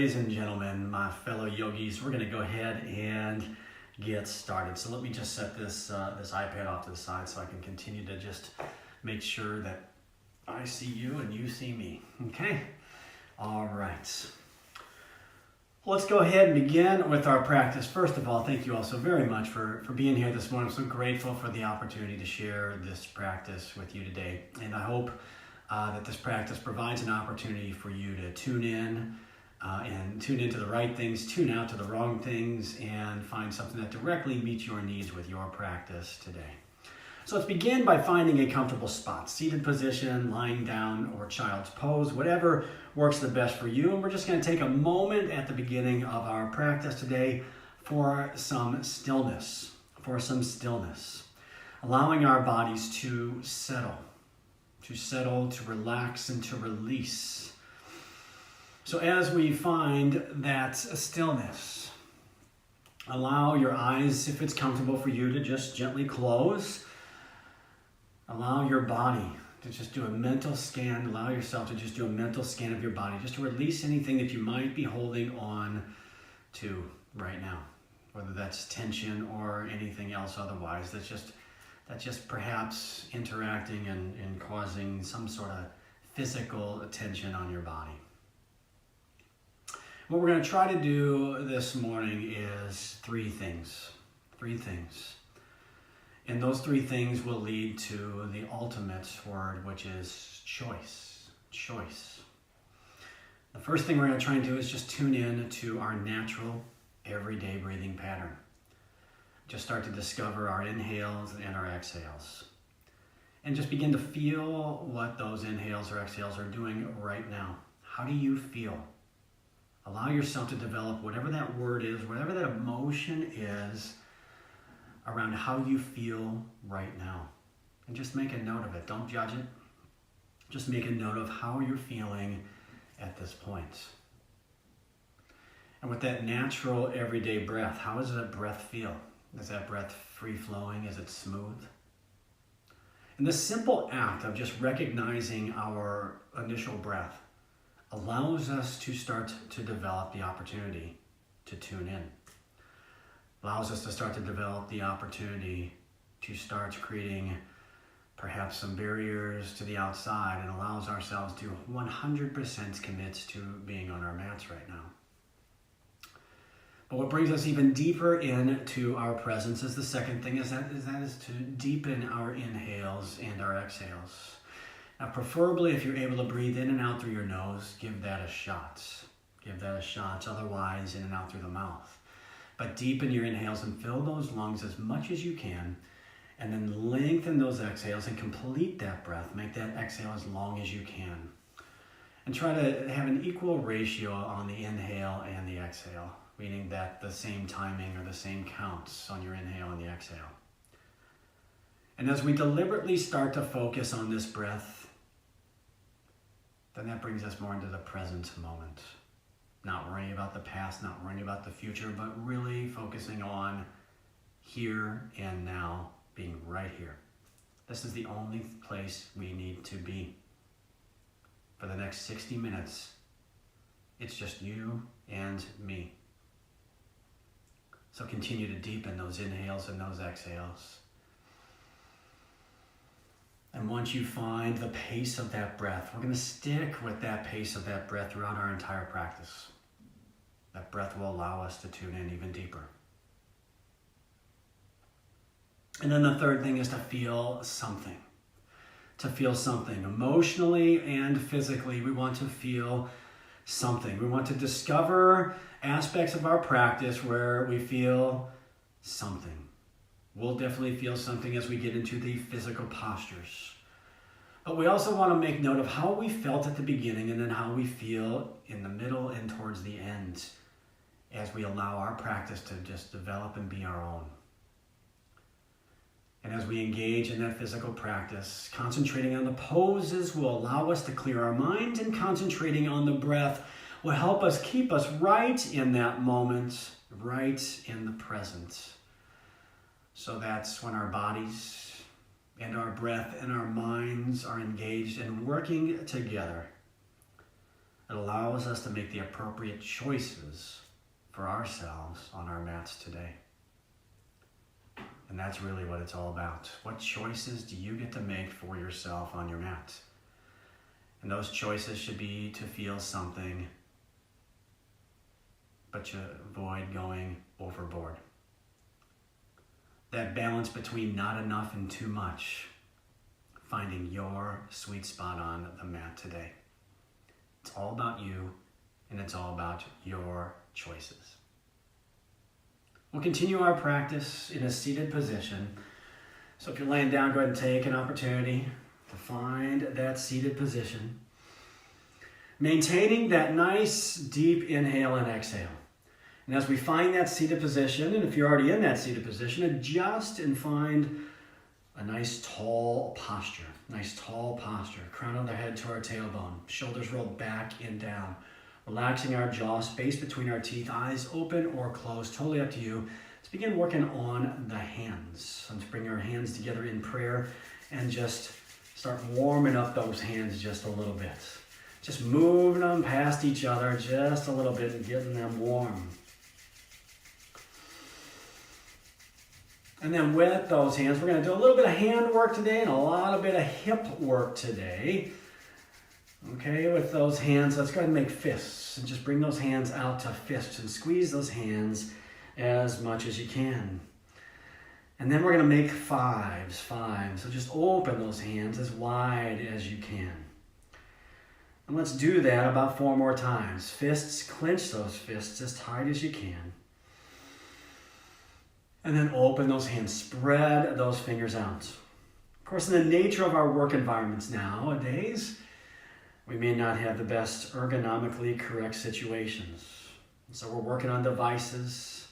ladies and gentlemen, my fellow yogis, we're going to go ahead and get started. So let me just set this iPad off to the side so I can continue to just make sure that I see you and you see me. Okay? All right. Let's go ahead and begin with our practice. First of all, thank you all so very much for being here this morning. I'm so grateful for the opportunity to share this practice with you today. And I hope that this practice provides an opportunity for you to tune in and tune into the right things, tune out to the wrong things, and find something that directly meets your needs with your practice today. So let's begin by finding a comfortable spot, seated position, lying down, or child's pose, whatever works the best for you. And we're just going to take a moment at the beginning of our practice today for some stillness, allowing our bodies to settle, to relax, and to release. So as we find that stillness, allow your eyes, if it's comfortable for you, to just gently close. Allow your body to just do a mental scan. Allow yourself to just do a mental scan of your body, just to release anything that you might be holding on to right now, whether that's tension or anything else otherwise. That's just perhaps interacting and causing some sort of physical tension on your body. What we're going to try to do this morning is three things. And those three things will lead to the ultimate word, which is choice. The first thing we're going to try and do is just tune in to our natural, everyday breathing pattern. Just start to discover our inhales and our exhales. And just begin to feel what those inhales or exhales are doing right now. How do you feel? Allow yourself to develop whatever that word is, whatever that emotion is, around how you feel right now. And just make a note of it. Don't judge it. Just make a note of how you're feeling at this point. And with that natural everyday breath, how does that breath feel? Is that breath free-flowing? Is it smooth? And this simple act of just recognizing our initial breath allows us to start to develop the opportunity to tune in. Allows us to start to develop the opportunity to start creating perhaps some barriers to the outside, and allows ourselves to 100% commit to being on our mats right now. But what brings us even deeper into our presence is the second thing, is to deepen our inhales and our exhales. Now, preferably, if you're able to breathe in and out through your nose, give that a shot. Otherwise, in and out through the mouth. But deepen your inhales and fill those lungs as much as you can, and then lengthen those exhales and complete that breath. Make that exhale as long as you can. And try to have an equal ratio on the inhale and the exhale, meaning that the same timing or the same counts on your inhale and the exhale. And as we deliberately start to focus on this breath, then that brings us more into the present moment. Not worrying about the past, not worrying about the future, but really focusing on here and now, being right here. This is the only place we need to be. For the next 60 minutes, it's just you and me. So continue to deepen those inhales and those exhales. And once you find the pace of that breath, we're going to stick with that pace of that breath throughout our entire practice. That breath will allow us to tune in even deeper. And then the third thing is to feel something. Emotionally and physically, we want to feel something. We want to discover aspects of our practice where we feel something. We'll definitely feel something as we get into the physical postures. But we also want to make note of how we felt at the beginning and then how we feel in the middle and towards the end as we allow our practice to just develop and be our own. And as we engage in that physical practice, concentrating on the poses will allow us to clear our mind, and concentrating on the breath will help us keep us right in that moment, right in the present. So that's when our bodies and our breath and our minds are engaged and working together. It allows us to make the appropriate choices for ourselves on our mats today. And that's really what it's all about. What choices do you get to make for yourself on your mat? And those choices should be to feel something, but to avoid going overboard. That balance between not enough and too much, finding your sweet spot on the mat today. It's all about you, and it's all about your choices. We'll continue our practice in a seated position. So if you're laying down, go ahead and take an opportunity to find that seated position. Maintaining that nice deep inhale and exhale. And as we find that seated position, and if you're already in that seated position, adjust and find a nice tall posture. Nice tall posture. Crown of the head to our tailbone. Shoulders rolled back and down. Relaxing our jaw, space between our teeth, eyes open or closed, totally up to you. Let's begin working on the hands. Let's bring our hands together in prayer and just start warming up those hands just a little bit. Just moving them past each other just a little bit and getting them warm. And then with those hands, we're going to do a little bit of hand work today and a lot of bit of hip work today. Okay, with those hands, let's go ahead and make fists and just bring those hands out to fists and squeeze those hands as much as you can. And then we're going to make fives. So just open those hands as wide as you can. And let's do that about 4 more times. Fists, clench those fists as tight as you can. And then open those hands, spread those fingers out. Of course, in the nature of our work environments nowadays, we may not have the best ergonomically correct situations. So we're working on devices,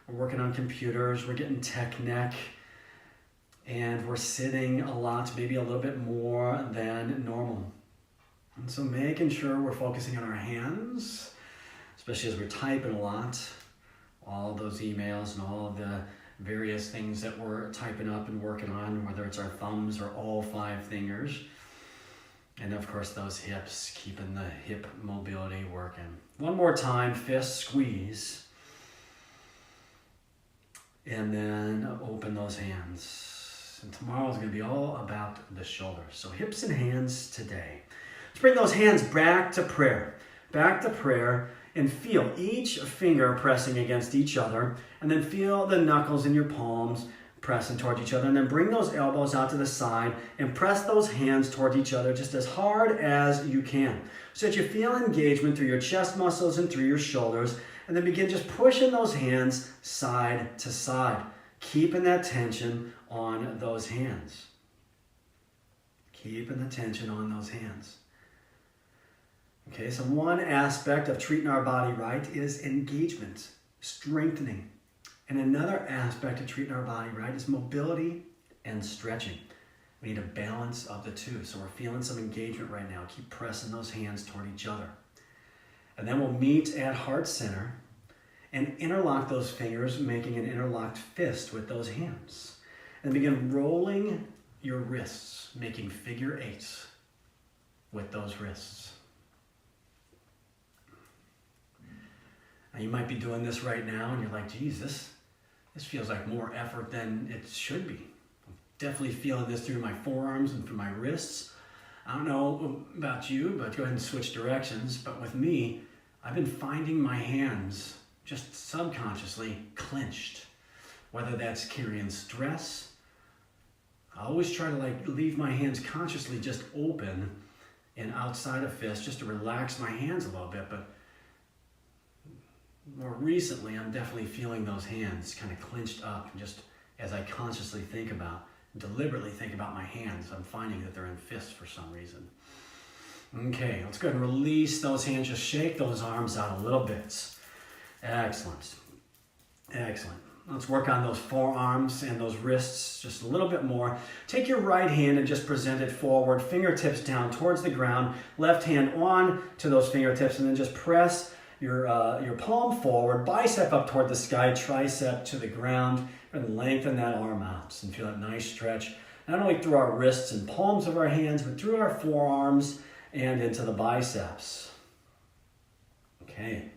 we're working on computers, we're getting tech neck, and we're sitting a lot, maybe a little bit more than normal. And so making sure we're focusing on our hands, especially as we're typing a lot, all of those emails and all of the various things that we're typing up and working on, whether it's our thumbs or all 5 fingers. And of course those hips, keeping the hip mobility working. One more time, fist squeeze. And then open those hands. And tomorrow is going to be all about the shoulders. So hips and hands today. Let's bring those hands back to prayer. Back to prayer. And feel each finger pressing against each other. And then feel the knuckles in your palms pressing toward each other. And then bring those elbows out to the side and press those hands toward each other just as hard as you can. So that you feel engagement through your chest muscles and through your shoulders. And then begin just pushing those hands side to side. Keeping that tension on those hands. Keeping the tension on those hands. Okay, so one aspect of treating our body right is engagement, strengthening. And another aspect of treating our body right is mobility and stretching. We need a balance of the two. So we're feeling some engagement right now. Keep pressing those hands toward each other. And then we'll meet at heart center and interlock those fingers, making an interlocked fist with those hands. And begin rolling your wrists, making figure 8s with those wrists. Now you might be doing this right now and you're like, geez, this feels like more effort than it should be. I'm definitely feeling this through my forearms and through my wrists. I don't know about you, but go ahead and switch directions. But with me, I've been finding my hands just subconsciously clenched. Whether that's carrying stress, I always try to leave my hands consciously just open and outside of fist just to relax my hands a little bit. But more recently, I'm definitely feeling those hands kind of clenched up. Just as I consciously deliberately think about my hands, I'm finding that they're in fists for some reason. Okay, let's go ahead and release those hands. Just shake those arms out a little bit. Excellent. Excellent. Let's work on those forearms and those wrists just a little bit more. Take your right hand and just present it forward, fingertips down towards the ground, left hand on to those fingertips, and then just press your palm forward, bicep up toward the sky, tricep to the ground, and lengthen that arm out and feel that nice stretch, not only through our wrists and palms of our hands, but through our forearms and into the biceps. Okay.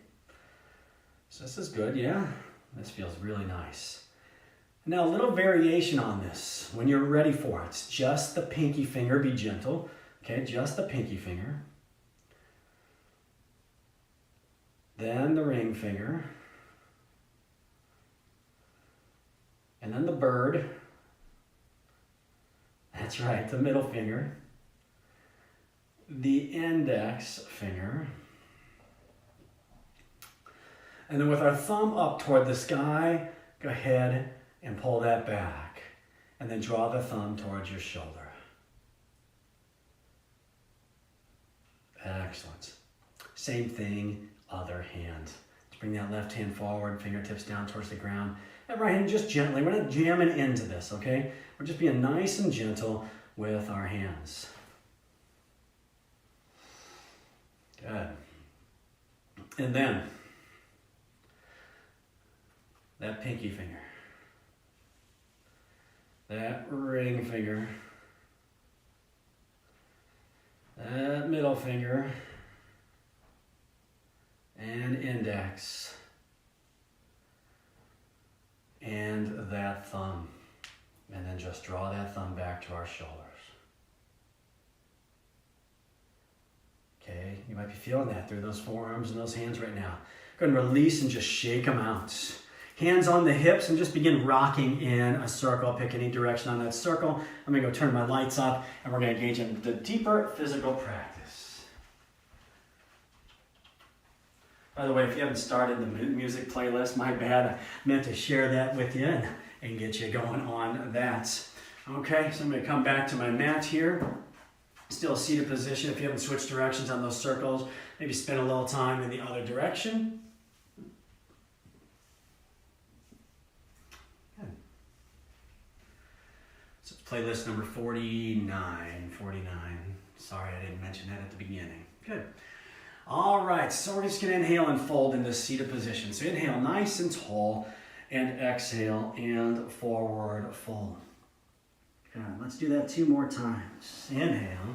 So this is good, yeah? This feels really nice. Now a little variation on this when you're ready for it. It's just the pinky finger, be gentle. Okay, just the pinky finger. Then the ring finger. And then the bird. That's right, the middle finger. The index finger. And then with our thumb up toward the sky, go ahead and pull that back. And then draw the thumb towards your shoulder. Excellent. Same thing, other hand. Let's bring that left hand forward, fingertips down towards the ground. That right hand just gently. We're not jamming into this, okay? We're just being nice and gentle with our hands. Good. And then, that pinky finger. That ring finger. That middle finger. And index. And that thumb. And then just draw that thumb back to our shoulders. Okay, you might be feeling that through those forearms and those hands right now. Go ahead and release and just shake them out. Hands on the hips and just begin rocking in a circle. Pick any direction on that circle. I'm going to go turn my lights up and we're going to engage in the deeper physical practice. By the way, if you haven't started the music playlist, my bad. I meant to share that with you and get you going on that. Okay, so I'm going to come back to my mat here. Still seated position. If you haven't switched directions on those circles, maybe spend a little time in the other direction. Good. So it's playlist number 49. Sorry, I didn't mention that at the beginning. Good. All right, so we're just going to inhale and fold into seated position. So inhale nice and tall, and exhale and forward fold. Good. Let's do that 2 more times. Inhale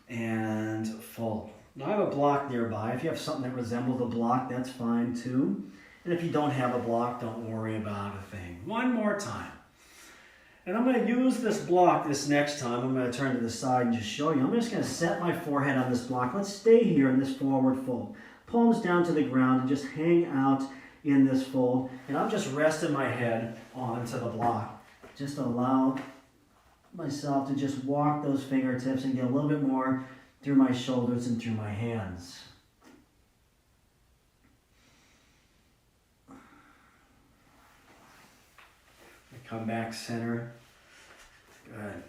and fold. Now I have a block nearby. If you have something that resembles a block, that's fine too. And if you don't have a block, don't worry about a thing. 1 more time. And I'm going to use this block this next time. I'm going to turn to the side and just show you. I'm just going to set my forehead on this block. Let's stay here in this forward fold. Palms down to the ground and just hang out in this fold. And I'm just resting my head onto the block. Just allow myself to just walk those fingertips and get a little bit more through my shoulders and through my hands. Come back center. Good.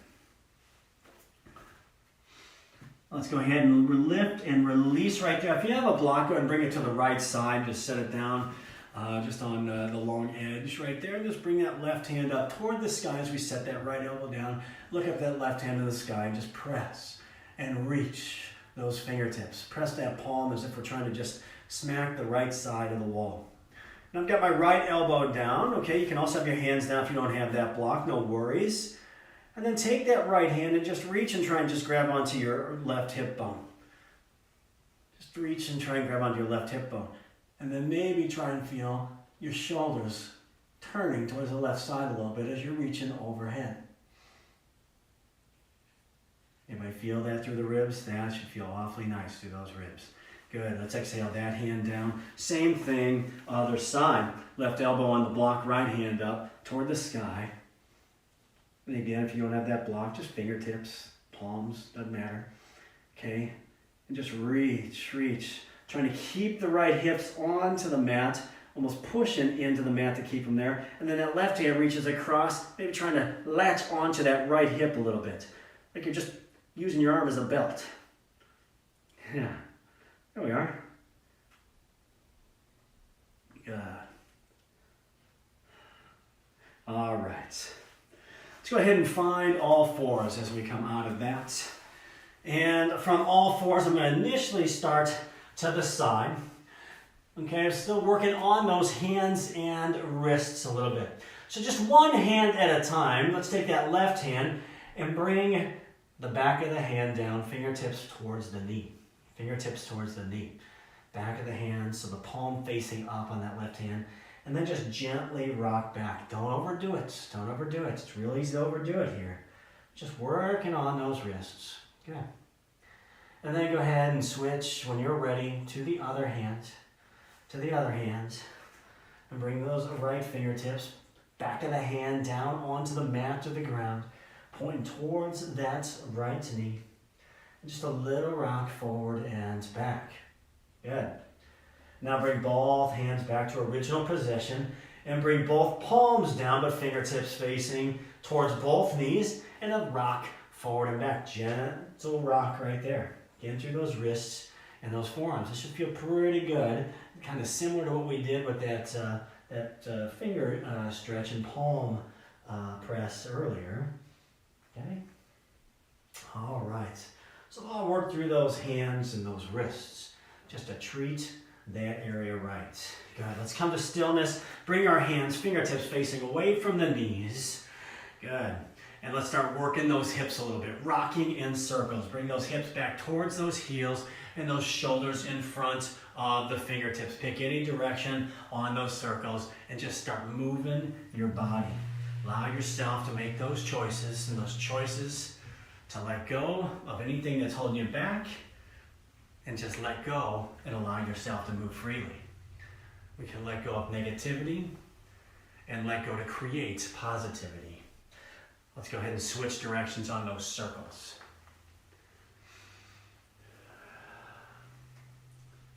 Let's go ahead and lift and release right there. If you have a block, go ahead and bring it to the right side. Just set it down just on the long edge right there. Just bring that left hand up toward the sky as we set that right elbow down. Look up that left hand to the sky and just press and reach those fingertips. Press that palm as if we're trying to just smack the right side of the wall. Now I've got my right elbow down. Okay, you can also have your hands down if you don't have that block, no worries. And then take that right hand and just reach and try and just grab onto your left hip bone. Just reach and try and grab onto your left hip bone. And then maybe try and feel your shoulders turning towards the left side a little bit as you're reaching overhead. Anybody feel that through the ribs? That should feel awfully nice through those ribs. Good, let's exhale that hand down. Same thing, other side. Left elbow on the block, right hand up toward the sky. And again, if you don't have that block, just fingertips, palms, doesn't matter. Okay, and just reach. Trying to keep the right hips onto the mat, almost pushing into the mat to keep them there. And then that left hand reaches across, maybe trying to latch onto that right hip a little bit. Like you're just using your arm as a belt. Yeah. There we are. Good. All right. Let's go ahead and find all fours as we come out of that. And from all fours, I'm going to initially start to the side. Okay, I'm still working on those hands and wrists a little bit. So just one hand at a time. Let's take that left hand and bring the back of the hand down, fingertips towards the knee. Fingertips towards the knee. back of the hand, so the palm facing up on that left hand, and then just gently rock back. Don't overdo it. Don't overdo it. It's real easy to overdo it here. Just working on those wrists. Good. And then go ahead and switch when you're ready to the other hand. To the other hand. And bring those right fingertips back of the hand down onto the mat or the ground, pointing towards that right knee. And just a little rock forward and back. Good. Now bring both hands back to original position and bring both palms down but fingertips facing towards both knees and a rock forward and back. Gentle rock right there. Getting through those wrists and those forearms. This should feel pretty good. Kind of similar to what we did with that finger stretch and palm press earlier. Okay? All right. So I'll work through those hands and those wrists just to treat that area right. Good. Let's come to stillness. Bring our hands, fingertips facing away from the knees. Good. And let's start working those hips a little bit. Rocking in circles. Bring those hips back towards those heels and those shoulders in front of the fingertips. Pick any direction on those circles and just start moving your body. Allow yourself to make those choices, and those choices to let go of anything that's holding you back, and just let go and allow yourself to move freely. We can let go of negativity and let go to create positivity. Let's go ahead and switch directions on those circles.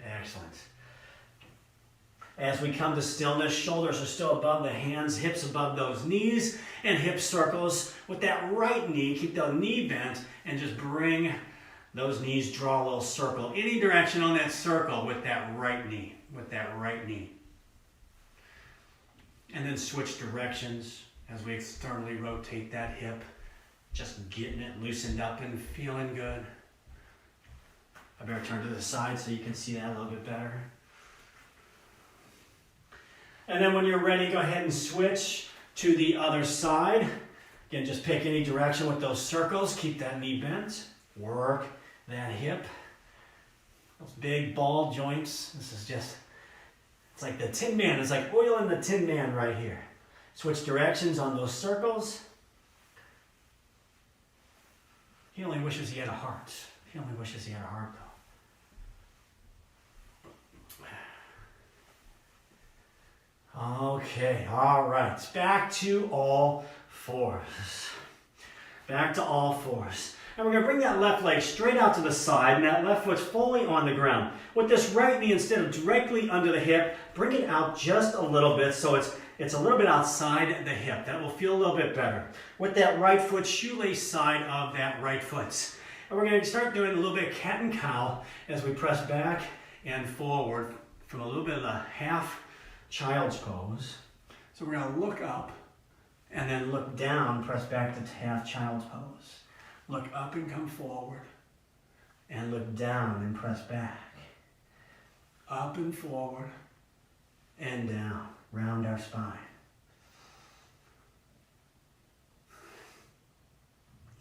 Excellent. As we come to stillness, shoulders are still above the hands, hips above those knees, and hip circles with that right knee. Keep the knee bent and just bring those knees, draw a little circle. Any direction on that circle with that right knee, And then switch directions as we externally rotate that hip. Just getting it loosened up and feeling good. I better turn to the side so you can see that a little bit better. And then when you're ready, go ahead and switch to the other side. Again, just pick any direction with those circles. Keep that knee bent. Work that hip. Those big ball joints. This is just, it's like the Tin Man. It's like oil in the Tin Man right here. Switch directions on those circles. He only wishes he had a heart. He only wishes he had a heart, though. Okay, all right. Back to all fours. Back to all fours. And we're going to bring that left leg straight out to the side, and that left foot's fully on the ground. With this right knee, instead of directly under the hip, bring it out just a little bit so it's a little bit outside the hip. That will feel a little bit better. With that right foot, shoelace side of that right foot. And we're going to start doing a little bit of cat and cow as we press back and forward from a little bit of the half child's pose. So we're going to look up and then look down, press back to half child's pose. Look up and come forward. And look down and press back. Up and forward and down. Round our spine.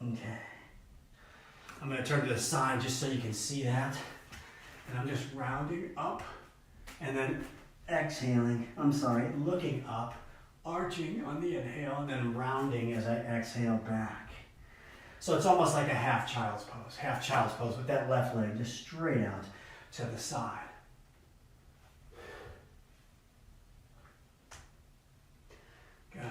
Okay. I'm going to turn to the side just so you can see that. And I'm just rounding up and then looking up, arching on the inhale, and then rounding as I exhale back. So it's almost like a half child's pose with that left leg just straight out to the side. Good.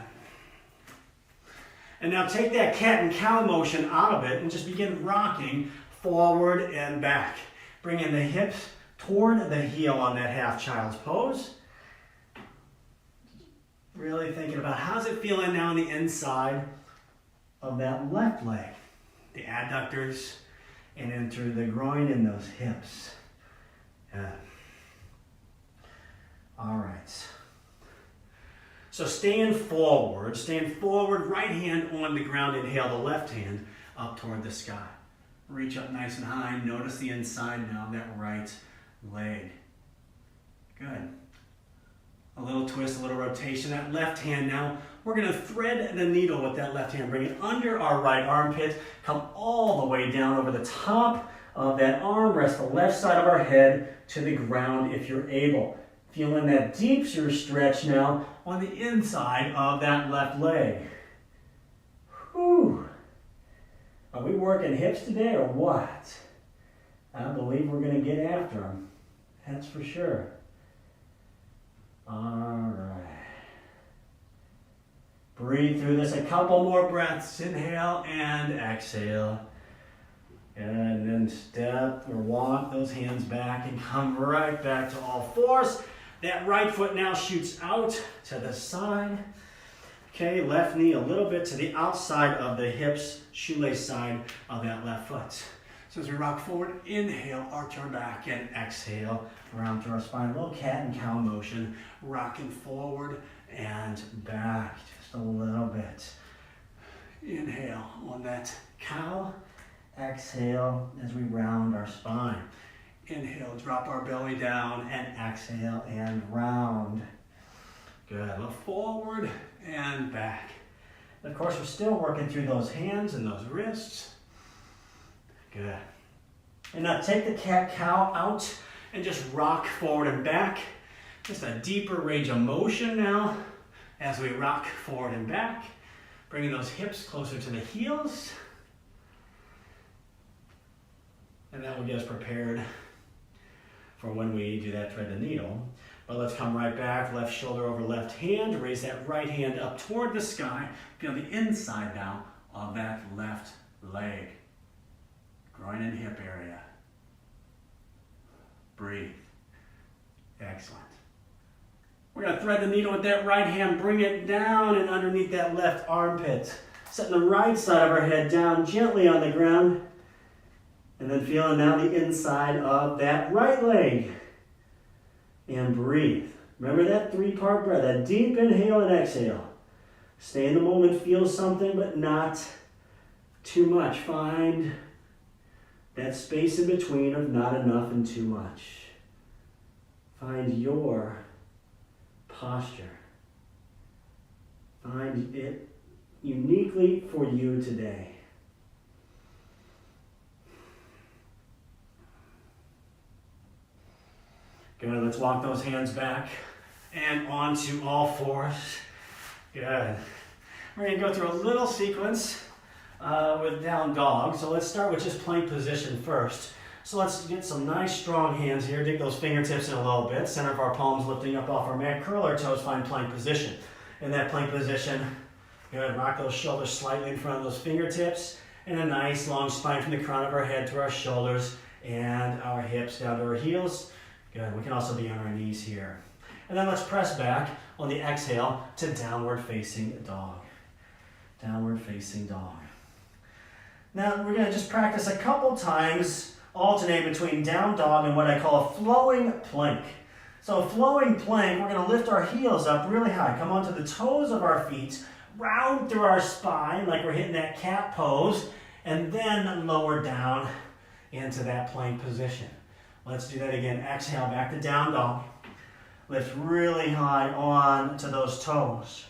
And now take that cat and cow motion out of it and just begin rocking forward and back. Bringing the hips toward the heel on that half child's pose. Really thinking about how's it feeling now on the inside of that left leg. The adductors and in through the groin and those hips. All right. So stand forward, right hand on the ground, inhale the left hand up toward the sky. Reach up nice and high, notice the inside now of that right leg. Good. A little twist, a little rotation. That left hand now, we're going to thread the needle with that left hand. Bring it under our right armpit. Come all the way down over the top of that arm. Rest the left side of our head to the ground if you're able. Feeling that deeper stretch now on the inside of that left leg. Whew. Are we working hips today or what? I believe we're going to get after them. That's for sure. All right. Breathe through this a couple more breaths. Inhale and exhale. And then step or walk those hands back and come right back to all fours. That right foot now shoots out to the side. Okay, left knee a little bit to the outside of the hips, shoelace side of that left foot. So as we rock forward, inhale, arch our back, and exhale, around through our spine. A little cat and cow motion, rocking forward and back just a little bit. Inhale on that cow. Exhale as we round our spine. Inhale, drop our belly down, and exhale and round. Good. Look forward and back. And of course, we're still working through those hands and those wrists. Good. And now take the cat-cow out and just rock forward and back. Just a deeper range of motion now as we rock forward and back. Bringing those hips closer to the heels. And that will get us prepared for when we do that thread the needle. But let's come right back, left shoulder over left hand. Raise that right hand up toward the sky. Feel the inside now of that left leg. Groin and hip area. Breathe. Excellent. We're going to thread the needle with that right hand. Bring it down and underneath that left armpit. Setting the right side of our head down gently on the ground. And then feeling now the inside of that right leg. And breathe. Remember that three-part breath, that deep inhale and exhale. Stay in the moment, feel something, but not too much. Find that space in between of not enough and too much. Find your posture. Find it uniquely for you today. Good, let's walk those hands back and onto all fours. Good. We're going to go through a little sequence with down dog. So let's start with just plank position first. So let's get some nice strong hands here. Dig those fingertips in a little bit. Center of our palms lifting up off our mat. Curl our toes, find plank position. In that plank position, good. Rock those shoulders slightly in front of those fingertips. And a nice long spine from the crown of our head to our shoulders and our hips down to our heels. Good. We can also be on our knees here. And then let's press back on the exhale to downward facing dog. Downward facing dog. Now we're going to just practice a couple times, alternate between down dog and what I call a flowing plank. So a flowing plank, we're going to lift our heels up really high. Come onto the toes of our feet, round through our spine like we're hitting that cat pose, and then lower down into that plank position. Let's do that again. Exhale, back to down dog. Lift really high on to those toes.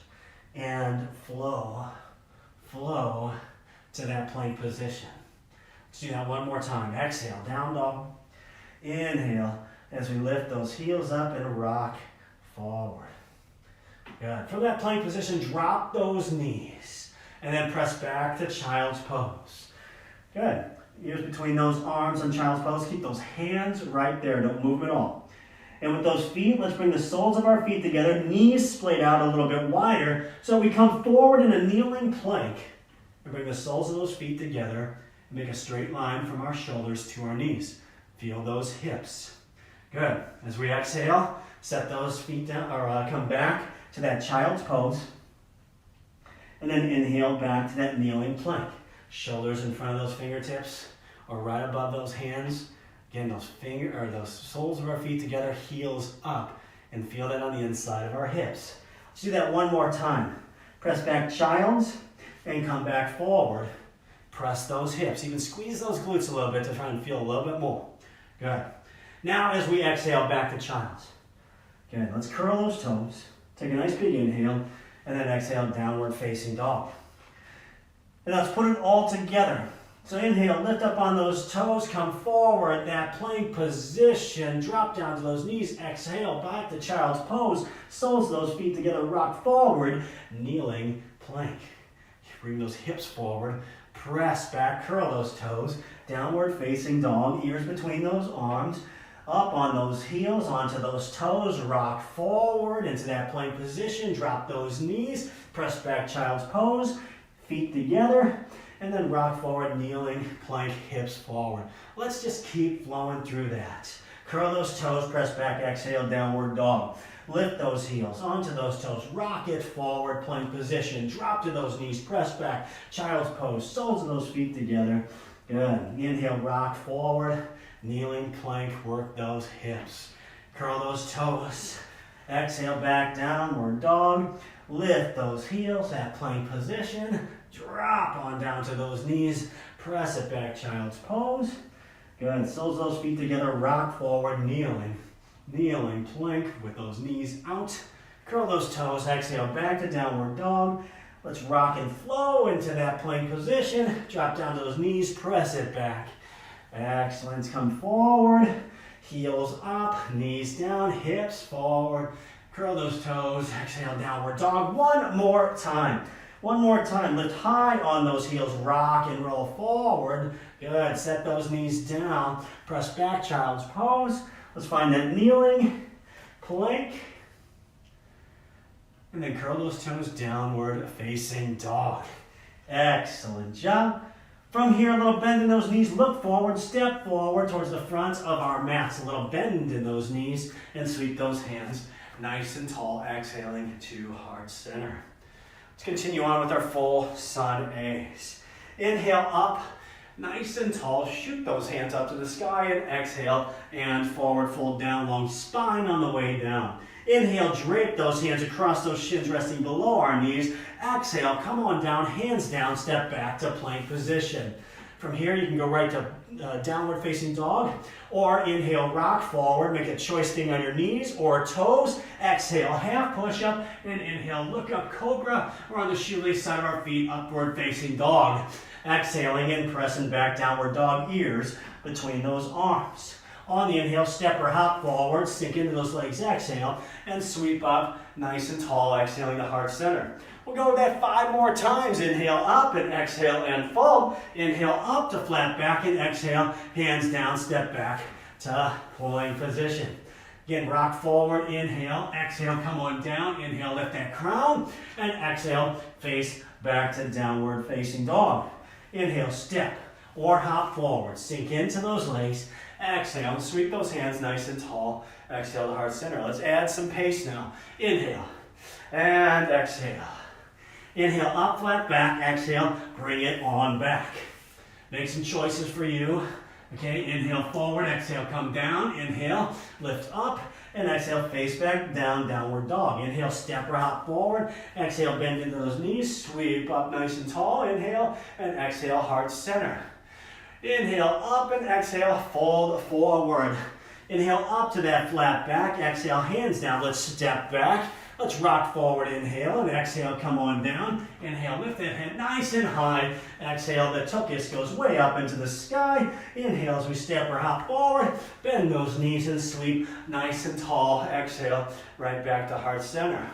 And flow to that plank position. Let's do that one more time. Exhale, down dog. Inhale, as we lift those heels up and rock forward. Good. From that plank position, drop those knees. And then press back to child's pose. Good. Ears between those arms on child's pose. Keep those hands right there. Don't move them at all. And with those feet, let's bring the soles of our feet together. Knees splayed out a little bit wider. So we come forward in a kneeling plank. We bring the soles of those feet together and make a straight line from our shoulders to our knees. Feel those hips. Good. As we exhale, set those feet down, or come back to that child's pose. And then inhale back to that kneeling plank. Shoulders in front of those fingertips or right above those hands. Again, those soles of our feet together, heels up, and feel that on the inside of our hips. Let's do that one more time. Press back child's and come back forward. Press those hips. Even squeeze those glutes a little bit to try and feel a little bit more. Good. Now as we exhale back to child's. Good. Let's curl those toes. Take a nice big inhale and then exhale downward facing dog. And let's put it all together. So inhale, lift up on those toes, come forward, that plank position, drop down to those knees, exhale, back to child's pose, soles of those feet together, rock forward, kneeling plank. Bring those hips forward, press back, curl those toes, downward facing dog, ears between those arms, up on those heels, onto those toes, rock forward into that plank position, drop those knees, press back child's pose, feet together, and then rock forward, kneeling plank, hips forward. Let's just keep flowing through that. Curl those toes, press back, exhale, downward dog. Lift those heels onto those toes, rock it forward, plank position, drop to those knees, press back, child's pose, soles of those feet together. Good. Inhale, rock forward, kneeling plank, work those hips. Curl those toes. Exhale, back, downward dog. Lift those heels, that plank position. Drop on down to those knees. Press it back, child's pose. Good. Soles of those feet together, rock forward, kneeling. Kneeling plank with those knees out. Curl those toes. Exhale, back to downward dog. Let's rock and flow into that plank position. Drop down to those knees, press it back. Excellent. Come forward. Heels up, knees down, hips forward. Curl those toes. Exhale, downward dog. One more time. One more time. Lift high on those heels. Rock and roll forward. Good. Set those knees down. Press back, child's pose. Let's find that kneeling plank. And then curl those toes, downward facing dog. Excellent job. From here, a little bend in those knees. Look forward, step forward towards the front of our mats. A little bend in those knees and sweep those hands nice and tall, exhaling to heart center. Let's continue on with our full sun A's. Inhale up, nice and tall. Shoot those hands up to the sky and exhale and forward fold down, long spine on the way down. Inhale, drape those hands across those shins resting below our knees. Exhale, come on down, hands down, step back to plank position. From here, you can go right to downward facing dog, or inhale, rock forward, make a choice staying on your knees or toes. Exhale, half push-up, and inhale, look up, cobra, or on the shoelace side of our feet, upward facing dog. Exhaling and pressing back, downward dog, ears between those arms. On the inhale, step or hop forward, sink into those legs, exhale, and sweep up nice and tall, exhaling to heart center. We'll go with that 5 more times. Inhale up and exhale and fold. Inhale up to flat back and exhale, hands down, step back to pulling position. Again, rock forward, inhale, exhale, come on down, inhale, lift that crown, and exhale, face back to downward facing dog. Inhale, step or hop forward, sink into those legs, exhale, and sweep those hands nice and tall, exhale to heart center. Let's add some pace now. Inhale and exhale. Inhale, up, flat back, exhale, bring it on back. Make some choices for you. Okay, inhale forward, exhale, come down, inhale, lift up, and exhale, face back, down, downward dog. Inhale, step or hop forward, exhale, bend into those knees, sweep up nice and tall, inhale, and exhale, heart center. Inhale, up and exhale, fold forward. Inhale, up to that flat back, exhale, hands down, let's step back. Let's rock forward, inhale, and exhale, come on down. Inhale, lift that head nice and high. Exhale, the tuchus goes way up into the sky. Inhale as we step or hop forward. Bend those knees and sweep nice and tall. Exhale, right back to heart center.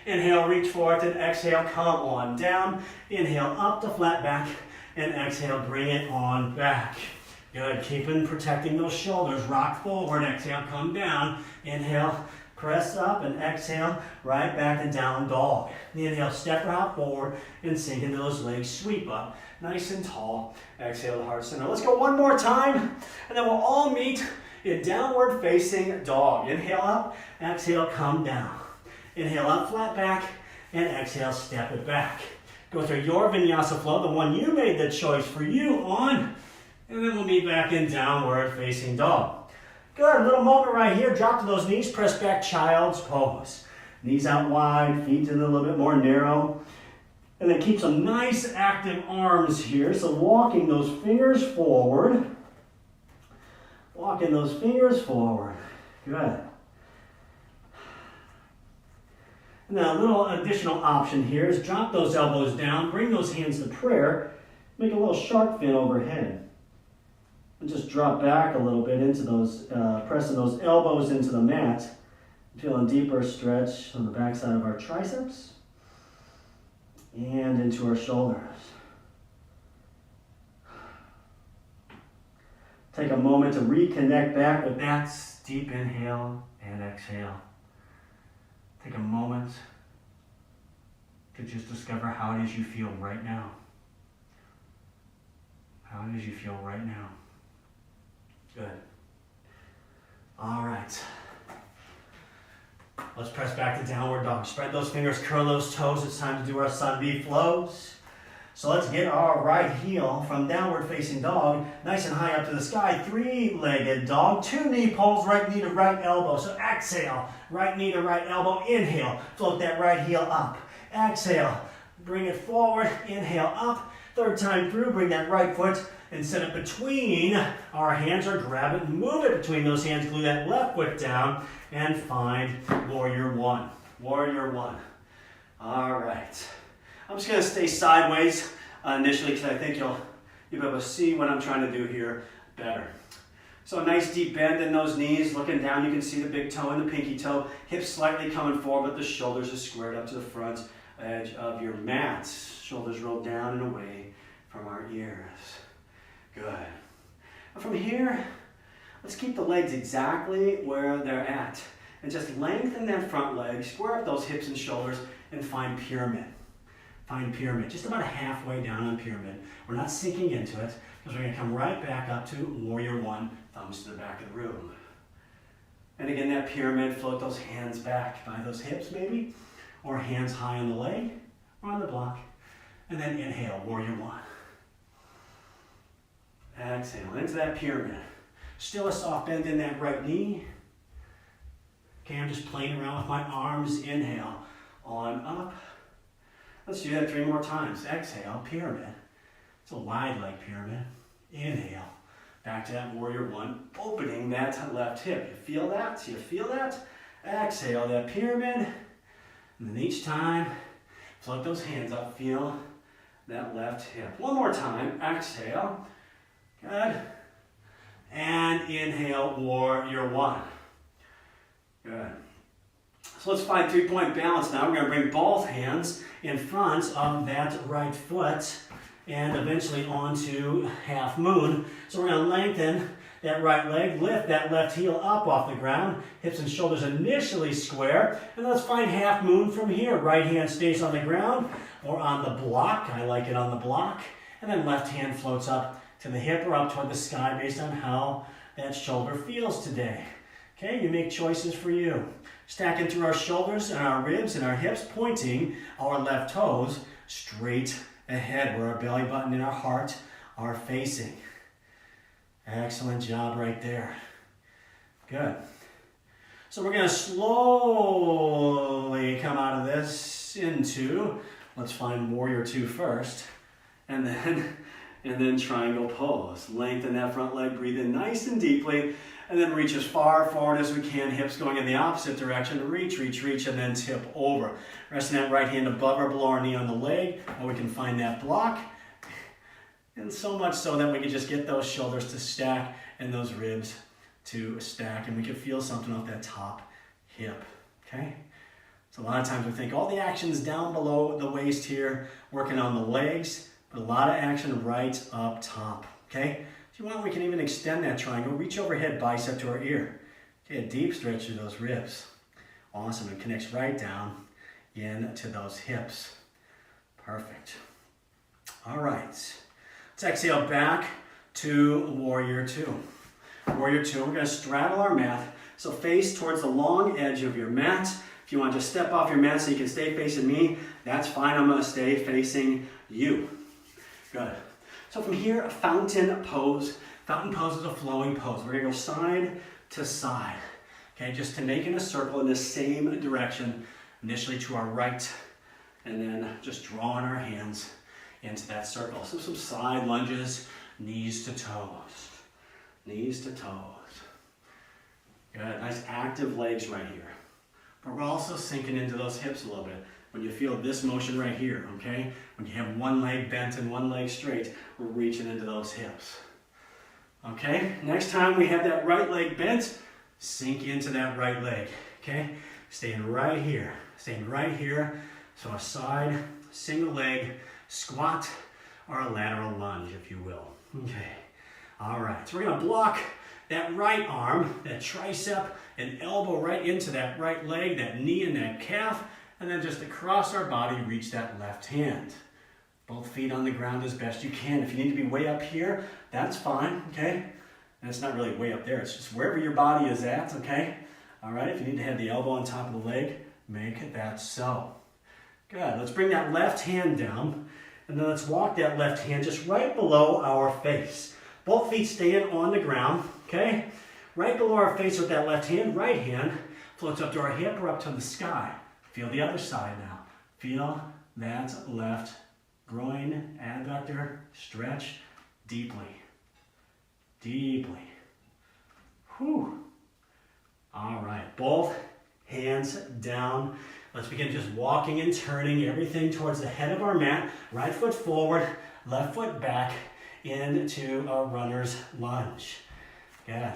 Inhale, reach forward, and exhale, come on down. Inhale, up to flat back, and exhale, bring it on back. Good, keeping, protecting those shoulders. Rock forward, exhale, come down. Inhale, press up and exhale, right back to down dog. Inhale, step or hop forward and sink into those legs, sweep up, nice and tall. Exhale to heart center. Let's go one more time, and then we'll all meet in downward facing dog. Inhale up, exhale, come down. Inhale up, flat back, and exhale, step it back. Go through your vinyasa flow, the one you made the choice for you on, and then we'll meet back in downward facing dog. Good, little moment right here. Drop to those knees, press back, child's pose. Knees out wide, feet in a little bit more narrow. And then keep some nice active arms here. So walking those fingers forward. Walking those fingers forward. Good. And then a little additional option here is drop those elbows down, bring those hands to prayer. Make a little shark fin overhead. And just drop back a little bit into those, pressing those elbows into the mat. Feeling deeper stretch on the backside of our triceps and into our shoulders. Take a moment to reconnect back with that deep inhale and exhale. Take a moment to just discover how it is you feel right now. How it is you feel right now. Good. All right. Let's press back to downward dog. Spread those fingers, curl those toes. It's time to do our sun V flows. So let's get our right heel from downward facing dog nice and high up to the sky. Three-legged dog. Two knee pulls, right knee to right elbow. So exhale, right knee to right elbow. Inhale, float that right heel up. Exhale, bring it forward. Inhale, up. Third time through, bring that right foot and set it between our hands, or grab it and move it between those hands. Glue that left foot down and find warrior one. Warrior one. All right. I'm just going to stay sideways initially because I think you'll be able to see what I'm trying to do here better. So a nice deep bend in those knees. Looking down, you can see the big toe and the pinky toe. Hips slightly coming forward, but the shoulders are squared up to the front edge of your mat. Shoulders rolled down and away from our ears. Good. And from here, let's keep the legs exactly where they're at. And just lengthen that front leg, square up those hips and shoulders, and find pyramid. Find pyramid, just about halfway down on pyramid. We're not sinking into it, because we're going to come right back up to warrior one, thumbs to the back of the room. And again, that pyramid, float those hands back by those hips maybe, or hands high on the leg, or on the block. And then inhale, warrior one. Exhale into that pyramid. Still a soft bend in that right knee. Okay, I'm just playing around with my arms. Inhale, on up. Let's do that 3 more times. Exhale, pyramid. It's a wide leg pyramid. Inhale, back to that warrior one, opening that left hip. You feel that? You feel that? Exhale, that pyramid. And then each time, float those hands up. Feel that left hip. One more time. Exhale. Good. And inhale, warrior one. Good. So let's find 3-point balance now. We're going to bring both hands in front of that right foot and eventually onto half moon. So we're going to lengthen that right leg, lift that left heel up off the ground, hips and shoulders initially square, and let's find half moon from here. Right hand stays on the ground or on the block. I like it on the block. And then left hand floats up to the hip or up toward the sky based on how that shoulder feels today. Okay, you make choices for you. Stacking through our shoulders and our ribs and our hips, pointing our left toes straight ahead where our belly button and our heart are facing. Excellent job right there. Good. So we're going to slowly come out of this into, let's find warrior two first, and then triangle pose. Lengthen that front leg, breathe in nice and deeply, and then reach as far forward as we can, hips going in the opposite direction. Reach, reach, reach, and then tip over. Resting that right hand above or below our knee on the leg, or we can find that block. And so much so that we can just get those shoulders to stack and those ribs to stack, and we can feel something off that top hip, okay? So a lot of times we think all the action's down below the waist here, working on the legs, but a lot of action right up top, okay? If you want, we can even extend that triangle, reach overhead, bicep to our ear. Okay, a deep stretch through those ribs. Awesome, it connects right down into those hips. Perfect. All right, let's exhale back to warrior two. Warrior two, we're gonna straddle our mat, so face towards the long edge of your mat. If you want to just step off your mat so you can stay facing me, that's fine. I'm gonna stay facing you. Good. So from here, a fountain pose. Fountain pose is a flowing pose. We're gonna go side to side. Okay, just to make in a circle in the same direction, initially to our right, and then just drawing our hands into that circle. So some side lunges, knees to toes. Knees to toes. Good, nice active legs right here. But we're also sinking into those hips a little bit. when you feel this motion right here, okay? When you have one leg bent and one leg straight, we're reaching into those hips. Okay, next time we have that right leg bent, sink into that right leg, okay? Staying right here, So a side, single leg, squat, or a lateral lunge, if you will. Okay, all right, so we're gonna block that right arm, that tricep and elbow right into that right leg, that knee and that calf, and then just across our body, reach that left hand. Both feet on the ground as best you can. If you need to be way up here, that's fine, okay? And it's not really way up there, it's just wherever your body is at, okay? All right, if you need to have the elbow on top of the leg, make that so. Good, let's bring that left hand down, and then let's walk that left hand just right below our face. Both feet staying on the ground, okay? Right below our face with that left hand, right hand floats up to our hip or up to the sky. Feel the other side now. Feel that left groin, adductor, stretch deeply. Deeply. Whew. All right, both hands down. Let's begin just walking and turning everything towards the head of our mat. Right foot forward, left foot back into a runner's lunge. Good.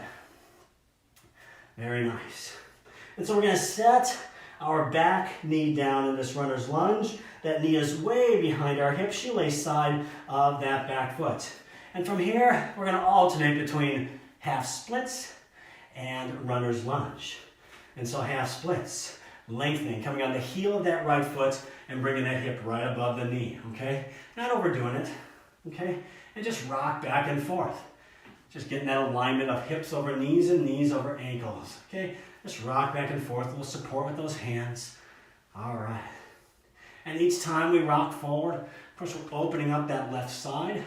Very nice. And so we're going to set our back knee down in this runner's lunge. That knee is way behind our hip, shoelace side of that back foot. And from here, we're going to alternate between half splits and runner's lunge. And so half splits, lengthening, coming on the heel of that right foot and bringing that hip right above the knee, okay? Not overdoing it, okay? And just rock back and forth. Just getting that alignment of hips over knees and knees over ankles, okay? Just rock back and forth, a little support with those hands. All right. And each time we rock forward, of course, we're opening up that left side.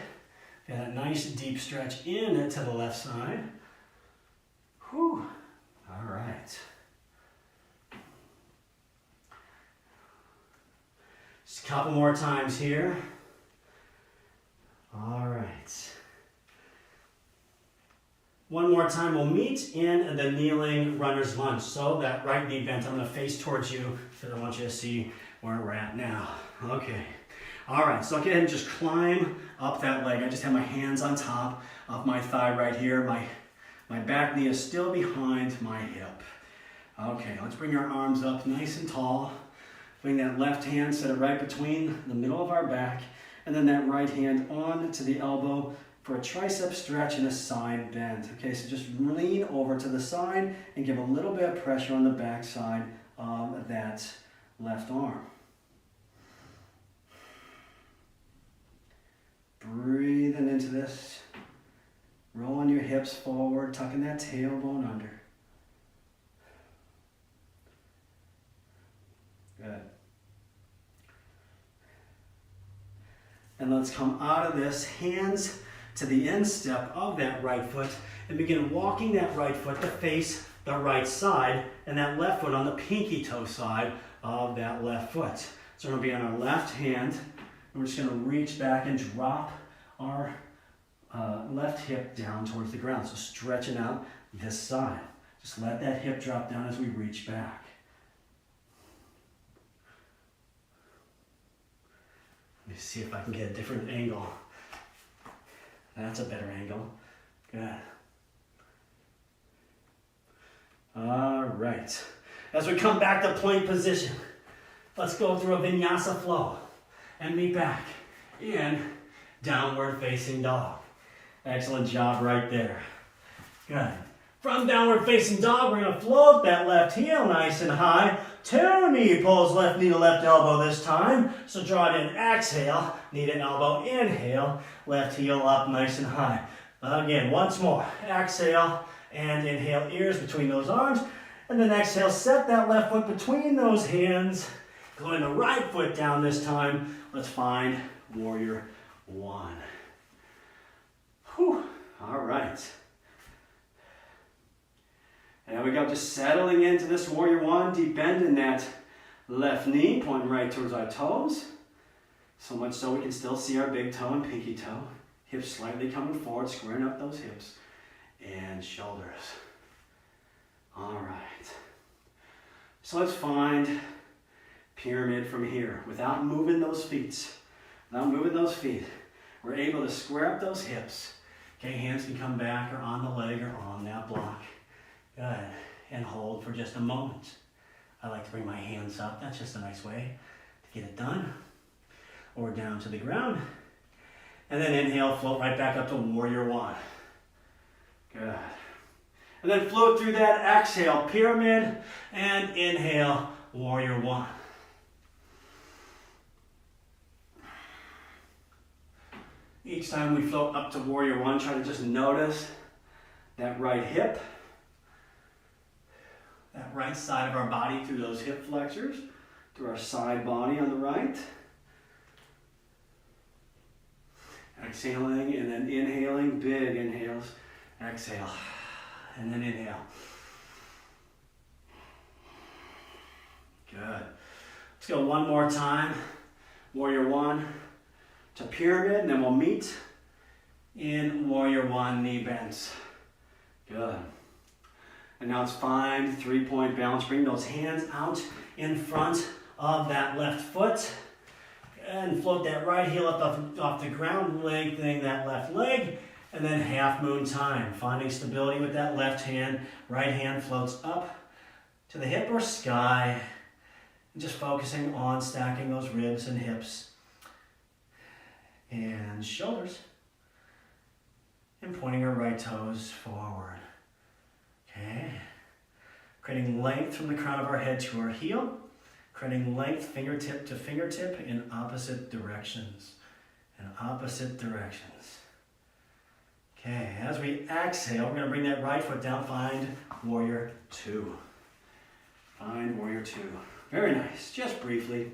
Get that nice deep stretch in to the left side. Whew. All right. Just a couple more times here. All right. One more time, we'll meet in the kneeling runner's lunge. So that right knee bent, I'm going to face towards you because I want you to see where we're at now. Okay. All right, so I'll go ahead and just climb up that leg. I just have my hands on top of my thigh right here. My back knee is still behind my hip. Okay, let's bring our arms up nice and tall. Bring that left hand, set it right between the middle of our back, and then that right hand on to the elbow for a tricep stretch and a side bend. Okay, so just lean over to the side and give a little bit of pressure on the back side of that left arm. Breathing into this. Rolling your hips forward, tucking that tailbone under. Good. And let's come out of this, hands to the instep of that right foot, and begin walking that right foot to face the right side, and that left foot on the pinky toe side of that left foot. So we're going to be on our left hand, and we're just going to reach back and drop our left hip down towards the ground. So stretching out this side. Just let that hip drop down as we reach back. Let me see if I can get a different angle. That's a better angle. Good. All right. As we come back to plank position, let's go through a vinyasa flow and meet back in downward facing dog. Excellent job right there. Good. From downward facing dog, we're going to float that left heel nice and high. 2 knee pulls, left knee to left elbow this time. So draw it in, exhale, knee to elbow, inhale, left heel up nice and high. Again, once more. Exhale and inhale, ears between those arms. And then exhale, set that left foot between those hands. Going the right foot down this time. Let's find warrior one. Whew. All right. There we go, just settling into this warrior one, deep bend in that left knee, pointing right towards our toes. So much so we can still see our big toe and pinky toe. Hips slightly coming forward, squaring up those hips and shoulders. All right. So let's find pyramid from here without moving those feet. Without moving those feet, we're able to square up those hips. Okay, hands can come back or on the leg or on that block. Good. And hold for just a moment. I like to bring my hands up. That's just a nice way to get it done. Or down to the ground. And then inhale, float right back up to warrior one. Good. And then float through that, exhale, pyramid, and inhale, warrior one. Each time we float up to warrior one, try to just notice that right hip, that right side of our body through those hip flexors, through our side body on the right. Exhaling and then inhaling, big inhales. Exhale, and then inhale. Good. Let's go one more time. Warrior one to pyramid, and then we'll meet in warrior one, knee bends. Good. And now let's find 3-point balance. Bring those hands out in front of that left foot. And float that right heel up off the ground, lengthening that left leg. And then half moon time. Finding stability with that left hand. Right hand floats up to the hip or sky. And just focusing on stacking those ribs and hips. And shoulders. And pointing our right toes forward. Okay. Creating length from the crown of our head to our heel. Creating length fingertip to fingertip in opposite directions. In opposite directions. Okay, as we exhale, we're going to bring that right foot down. Find warrior two. Find warrior two. Very nice. Just briefly.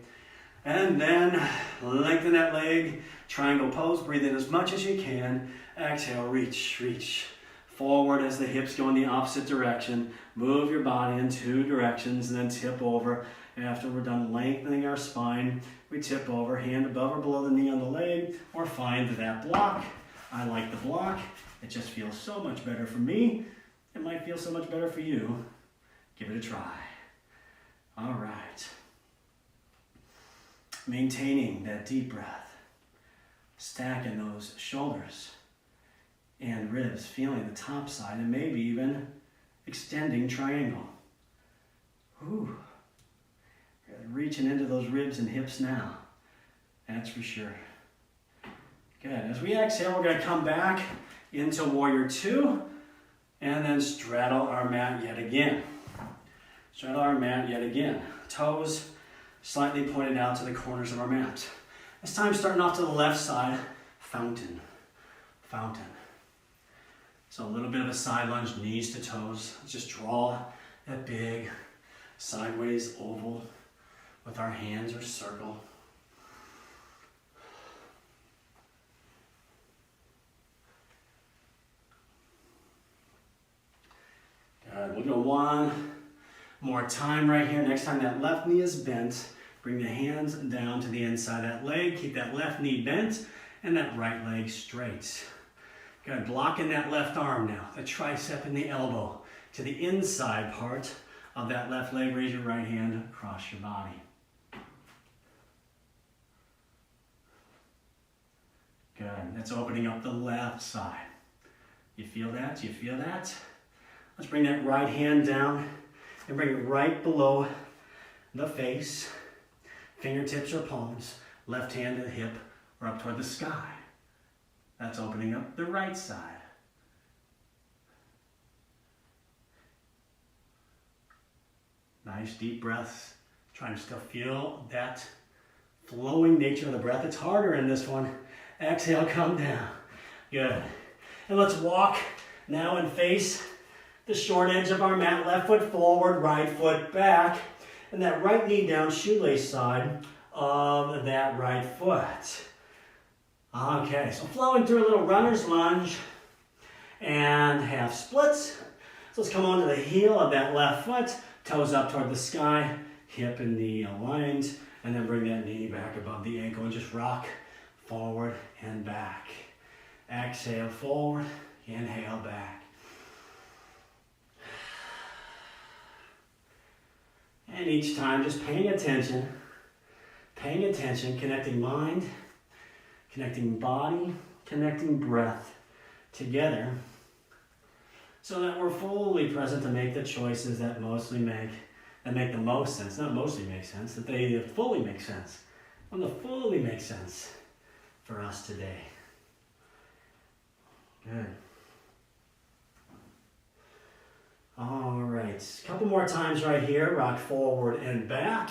And then lengthen that leg. Triangle pose. Breathe in as much as you can. Exhale, reach, reach. Forward as the hips go in the opposite direction. Move your body in two directions and then tip over. After we're done lengthening our spine, we tip over, hand above or below the knee on the leg, or find that block. I like the block. It just feels so much better for me. It might feel so much better for you. Give it a try. All right. Maintaining that deep breath. Stacking those shoulders and ribs, feeling the top side, and maybe even extending triangle. Ooh. Reaching into those ribs and hips now. That's for sure. Good. As we exhale, we're going to come back into warrior two and then straddle our mat yet again. Straddle our mat yet again. Toes slightly pointed out to the corners of our mat. This time starting off to the left side, fountain. Fountain. So a little bit of a side lunge, knees to toes. Let's just draw that big sideways oval with our hands or circle. Good. We'll go one more time right here. Next time that left knee is bent, bring the hands down to the inside of that leg. Keep that left knee bent and that right leg straight. Good. Blocking that left arm now, the tricep and the elbow to the inside part of that left leg. Raise your right hand across your body. Good. That's opening up the left side. You feel that? You feel that? Let's bring that right hand down and bring it right below the face. Fingertips or palms. Left hand to the hip or up toward the sky. That's opening up the right side. Nice deep breaths. Trying to still feel that flowing nature of the breath. It's harder in this one. Exhale, come down. Good. And let's walk now and face the short edge of our mat. Left foot forward, right foot back. And that right knee down, shoelace side of that right foot. Okay, so flowing through a little runner's lunge and half splits. So let's come onto the heel of that left foot. Toes up toward the sky, hip and knee aligned. And then bring that knee back above the ankle and just rock forward and back. Exhale, forward. Inhale, back. And each time just paying attention paying attention, connecting mind, connecting body, connecting breath together so that we're fully present to make the choices that make the most sense. Not mostly make sense, that they fully make sense. And they fully make sense for us today. Good. All right, a couple more times right here. Rock forward and back.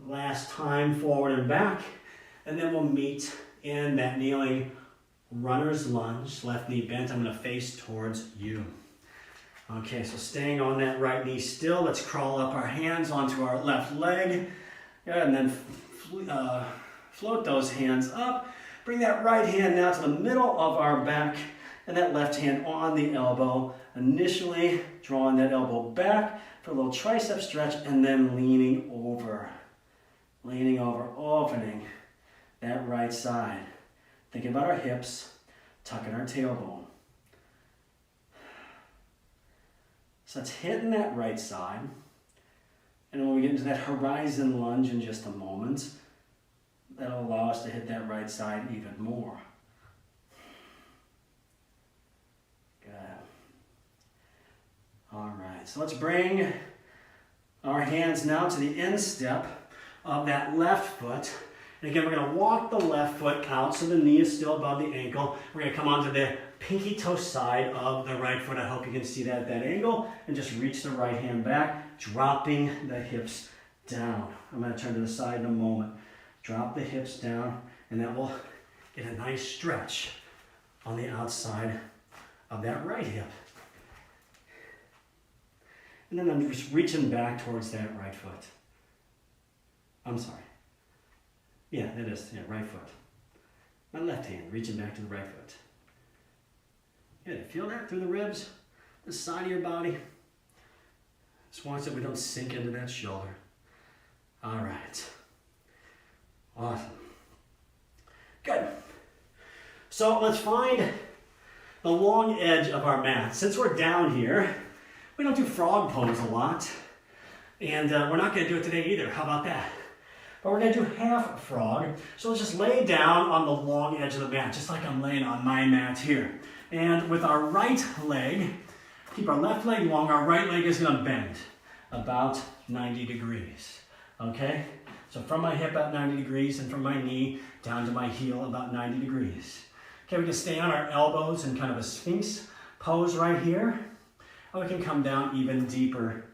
Last time, forward and back. And then we'll meet in that kneeling runner's lunge. Left knee bent, I'm gonna face towards you. Okay, so staying on that right knee still, let's crawl up our hands onto our left leg. And then float those hands up. Bring that right hand now to the middle of our back and that left hand on the elbow. Initially drawing that elbow back for a little tricep stretch and then leaning over, opening that right side. Thinking about our hips, tucking our tailbone. So it's hitting that right side. And when we get into that horizon lunge in just a moment, that'll allow us to hit that right side even more. Good. All right, so let's bring our hands now to the instep of that left foot. And again, we're going to walk the left foot out so the knee is still above the ankle. We're going to come onto the pinky toe side of the right foot. I hope you can see that at that angle. And just reach the right hand back, dropping the hips down. I'm going to turn to the side in a moment. Drop the hips down, and that will get a nice stretch on the outside of that right hip. And then I'm just reaching back towards that right foot. I'm sorry. Yeah, that is, right foot. My left hand, reaching back to the right foot. Good, feel that through the ribs, the side of your body. Just watch that we don't sink into that shoulder. All right. Awesome. Good. So let's find the long edge of our mat. Since we're down here, we don't do frog pose a lot. And we're not going to do it today either. How about that? But we're going to do half frog. So let's just lay down on the long edge of the mat, just like I'm laying on my mat here. And with our right leg, keep our left leg long, our right leg is going to bend about 90 degrees. Okay? So from my hip at 90 degrees and from my knee down to my heel about 90 degrees. Okay, we can stay on our elbows in kind of a sphinx pose right here. Or we can come down even deeper.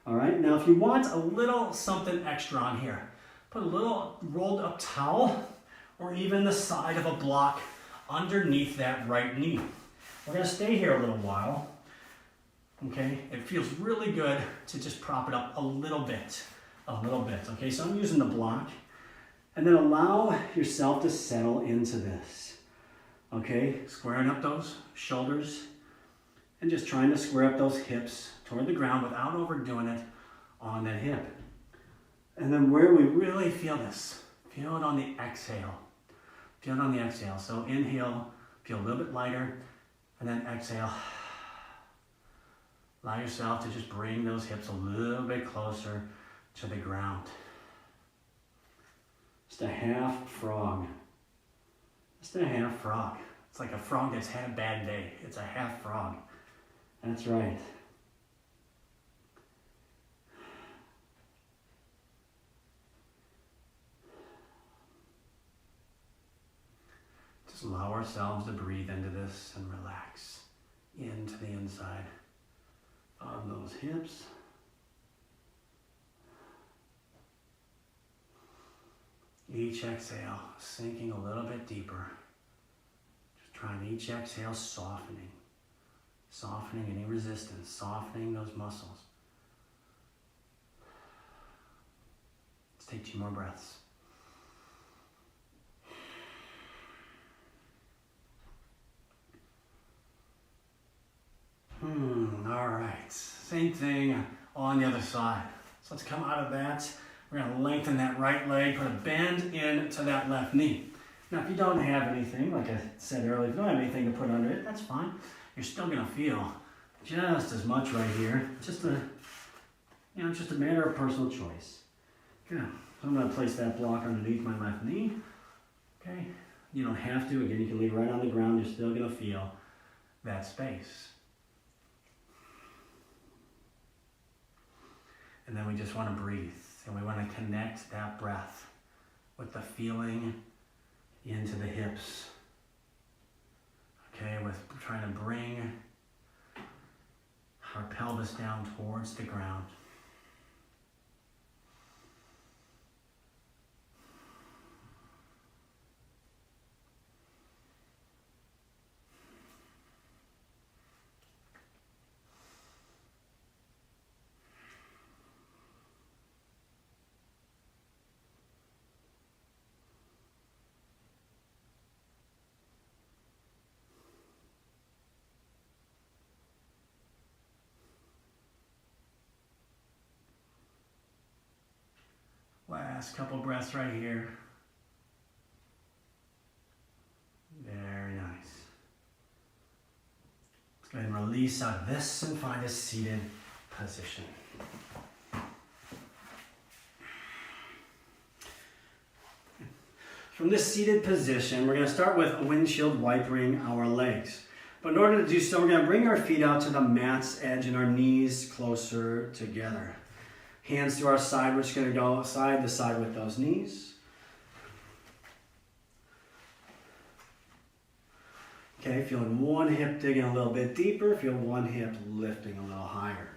All right, now if you want a little something extra on here, put a little rolled up towel or even the side of a block underneath that right knee. We're gonna stay here a little while. Okay, it feels really good to just prop it up a little bit. Okay, so I'm using the block. And then allow yourself to settle into this. Okay, squaring up those shoulders and just trying to square up those hips toward the ground without overdoing it on that hip. And then where we really feel this, feel it on the exhale. Feel it on the exhale. So inhale, feel a little bit lighter, and then exhale. Allow yourself to just bring those hips a little bit closer to the ground. Just a half frog. Just a half frog. It's like a frog that's had a bad day. It's a half frog. That's right. Just allow ourselves to breathe into this and relax into the inside of those hips. Each exhale, sinking a little bit deeper. Just trying each exhale, softening any resistance, softening those muscles. Let's take 2 more breaths. All right, same thing on the other side. So let's come out of that. We're going to lengthen that right leg, put a bend into that left knee. Now, if you don't have anything, like I said earlier, if you don't have anything to put under it, that's fine. You're still going to feel just as much right here. Just a matter of personal choice. Good. So I'm going to place that block underneath my left knee. Okay. You don't have to. Again, you can leave it right on the ground. You're still going to feel that space. And then we just want to breathe. And we want to connect that breath with the feeling into the hips. Okay, with trying to bring our pelvis down towards the ground. Last couple breaths right here. Very nice. Let's go ahead and release out of this and find a seated position. From this seated position, we're going to start with windshield wipering our legs. But in order to do so, we're going to bring our feet out to the mat's edge and our knees closer together. Hands to our side, we're just going to go side to side with those knees. Okay, feeling one hip digging a little bit deeper, feel one hip lifting a little higher.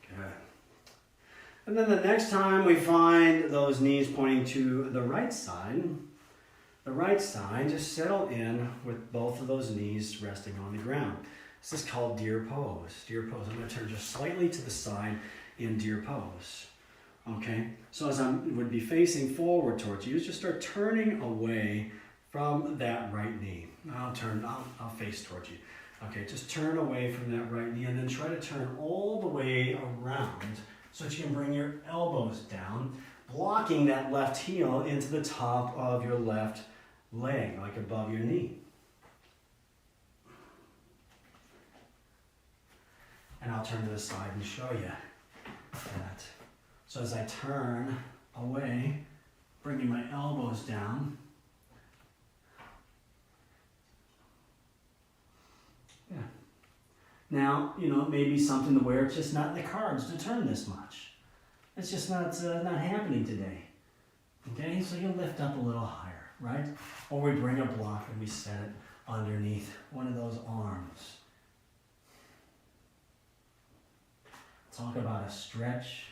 Good. And then the next time we find those knees pointing to the right side, just settle in with both of those knees resting on the ground. This is called deer pose. Deer pose. I'm going to turn just slightly to the side in deer pose. Okay, so as I would be facing forward towards you, just start turning away from that right knee. I'll face towards you. Okay, just turn away from that right knee and then try to turn all the way around so that you can bring your elbows down, blocking that left heel into the top of your left leg, like above your knee. And I'll turn to the side and show you that. So as I turn away, bringing my elbows down. Yeah. Now, it may be something to where it's just not in the cards to turn this much. It's just not happening today. Okay, so you lift up a little higher. Right? Or we bring a block and we set it underneath one of those arms. Talk about a stretch,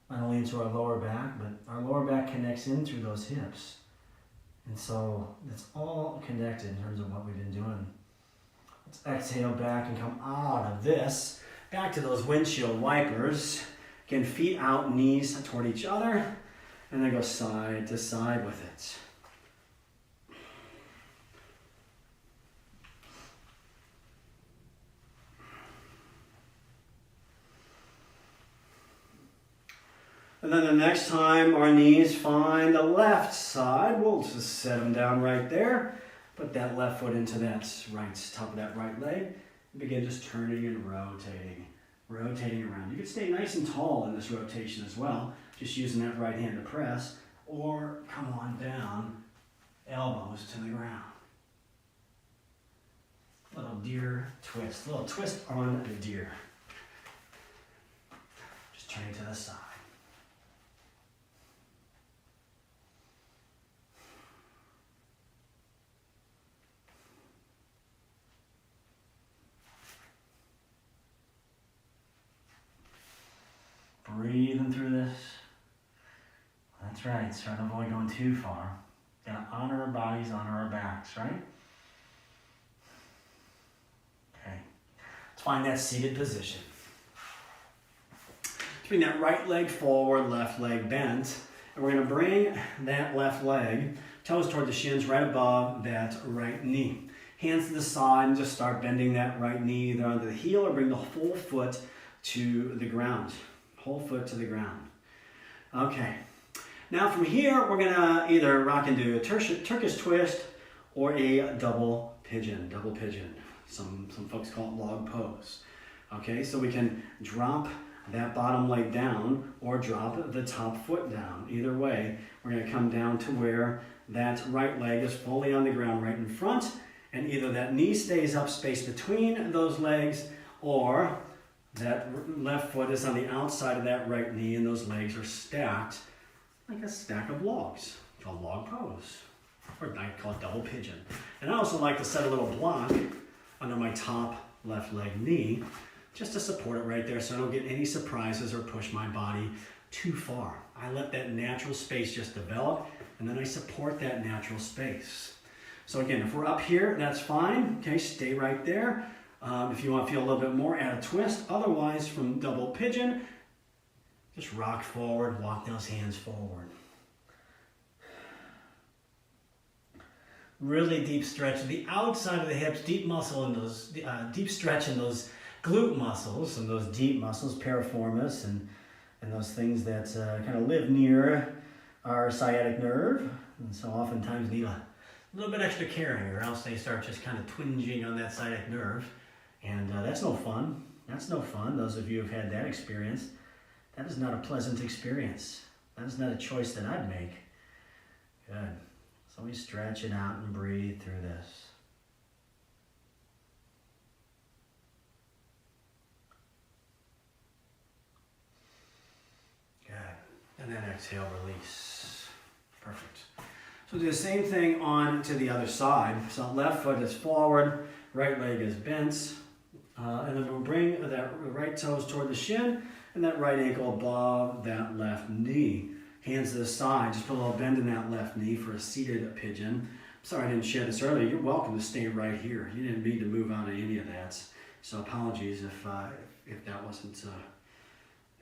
not only into our lower back, but our lower back connects in through those hips. And so it's all connected in terms of what we've been doing. Let's exhale back and come out of this, back to those windshield wipers. Again, feet out, knees toward each other, and then go side to side with it. And then the next time our knees find the left side, we'll just set them down right there. Put that left foot into that top of that right leg. And begin just turning and rotating around. You can stay nice and tall in this rotation as well, just using that right hand to press, or come on down, elbows to the ground. Little deer twist, little twist on the deer. Just turning to the side. Breathing through this. That's right, try to avoid going too far. Gotta honor our bodies, honor our backs, right? Okay, let's find that seated position. Bring that right leg forward, left leg bent. And we're gonna bring that left leg, toes toward the shins, right above that right knee. Hands to the side and just start bending that right knee either onto the heel or bring the whole foot to the ground. Whole foot to the ground. Okay. Now from here, we're gonna either rock into a Turkish twist or a double pigeon. Double pigeon. Some folks call it log pose. Okay, so we can drop that bottom leg down or drop the top foot down. Either way, we're going to come down to where that right leg is fully on the ground right in front, and either that knee stays up space between those legs, or that left foot is on the outside of that right knee and those legs are stacked like a stack of logs, called log pose, or I call it double pigeon. And I also like to set a little block under my top left leg knee just to support it right there so I don't get any surprises or push my body too far. I let that natural space just develop, and then I support that natural space. So again, if we're up here, that's fine. Okay, stay right there. If you want to feel a little bit more, add a twist. Otherwise, from double pigeon, just rock forward, walk those hands forward. Really deep stretch. The outside of the hips, deep muscle in those, deep stretch in those glute muscles and those deep muscles, piriformis, and those things that kind of live near our sciatic nerve. And so oftentimes need a little bit extra caring, or else they start just kind of twinging on that sciatic nerve. And that's no fun. That's no fun. Those of you who've had that experience, that is not a pleasant experience. That is not a choice that I'd make. Good. So we stretch it out and breathe through this. Good. And then exhale, release. Perfect. So do the same thing on to the other side. So left foot is forward, right leg is bent. And then we'll bring that right toes toward the shin and that right ankle above that left knee. Hands to the side, just put a little bend in that left knee for a seated pigeon. Sorry I didn't share this earlier. You're welcome to stay right here. You didn't need to move out of any of that. So apologies if that wasn't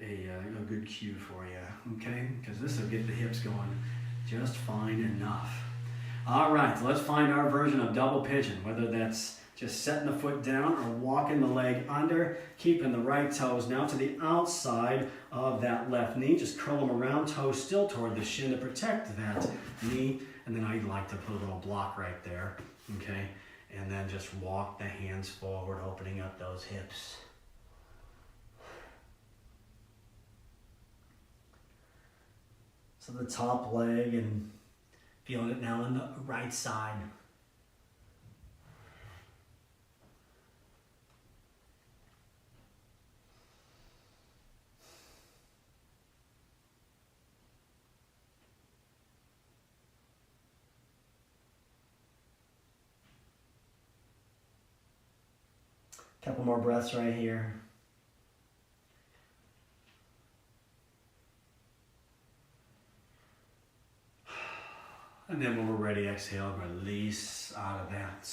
a good cue for you, okay? Because this will get the hips going just fine enough. All right, so let's find our version of double pigeon, whether that's just setting the foot down or walking the leg under, keeping the right toes now to the outside of that left knee. Just curl them around, toes still toward the shin to protect that knee. And then I'd like to put a little block right there, okay? And then just walk the hands forward, opening up those hips. So the top leg, and feeling it now on the right side. Couple more breaths right here. And then when we're ready, exhale, release out of that.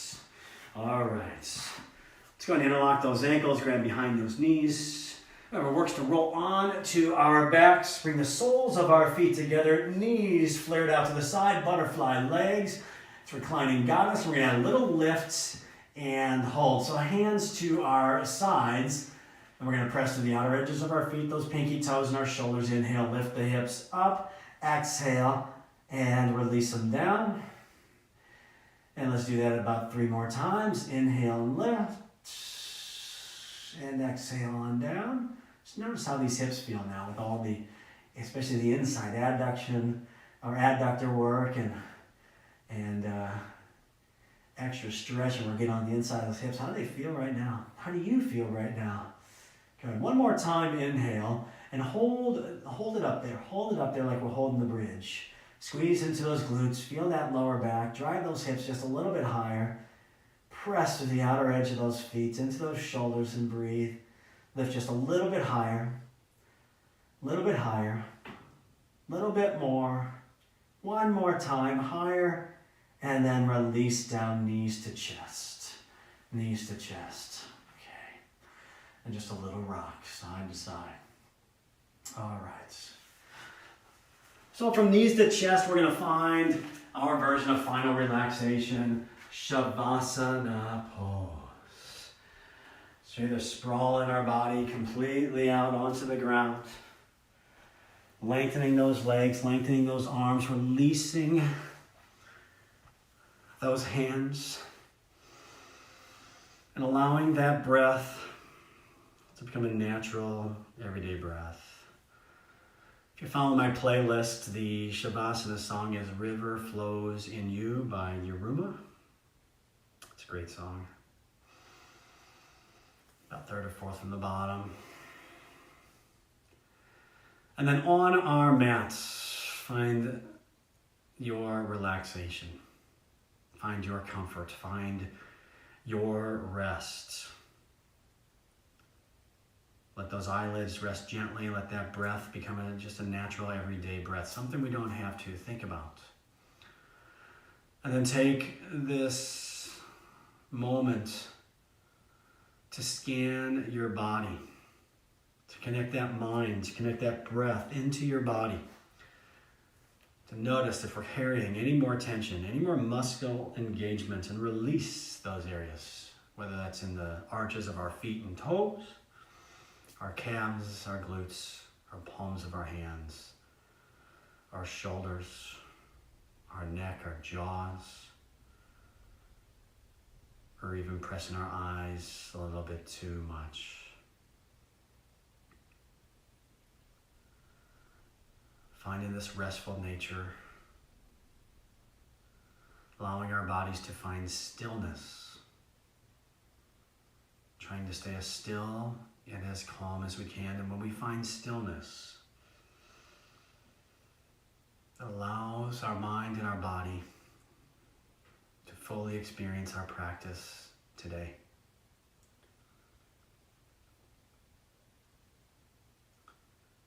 All right. Let's go ahead and interlock those ankles, grab behind those knees. Whoever works to roll on to our backs, bring the soles of our feet together, knees flared out to the side, butterfly legs. It's reclining goddess. We're going to add a little lift and hold. So hands to our sides, and we're going to press to the outer edges of our feet, those pinky toes and our shoulders. Inhale, lift the hips up. Exhale, and release them down. And let's do that about 3 more times. Inhale and lift. And exhale on down. Just notice how these hips feel now with all the, especially the inside adduction, or adductor work, and extra stretch, and we're getting on the inside of those hips. How do they feel right now? How do you feel right now? Good. One more time, inhale, and hold it up there. Hold it up there like we're holding the bridge. Squeeze into those glutes, feel that lower back, drive those hips just a little bit higher. Press to the outer edge of those feet, into those shoulders, and breathe. Lift just a little bit higher, a little bit higher, a little bit more. One more time, higher. And then release down, knees to chest. Knees to chest. Okay. And just a little rock, side to side. All right. So from knees to chest, we're going to find our version of final relaxation, Shavasana pose. So either sprawling our body completely out onto the ground, lengthening those legs, lengthening those arms, releasing those hands and allowing that breath to become a natural, everyday breath. If you follow my playlist, the Shavasana song is River Flows in You by Yiruma. It's a great song. About third or fourth from the bottom. And then on our mats, find your relaxation. Find your comfort. Find your rest. Let those eyelids rest gently. Let that breath become just a natural, everyday breath. Something we don't have to think about. And then take this moment to scan your body. To connect that mind, to connect that breath into your body. To notice if we're carrying any more tension, any more muscle engagement, and release those areas. Whether that's in the arches of our feet and toes, our calves, our glutes, our palms of our hands, our shoulders, our neck, our jaws, or even pressing our eyes a little bit too much. Finding this restful nature, allowing our bodies to find stillness, trying to stay as still and as calm as we can. And when we find stillness, it allows our mind and our body to fully experience our practice today.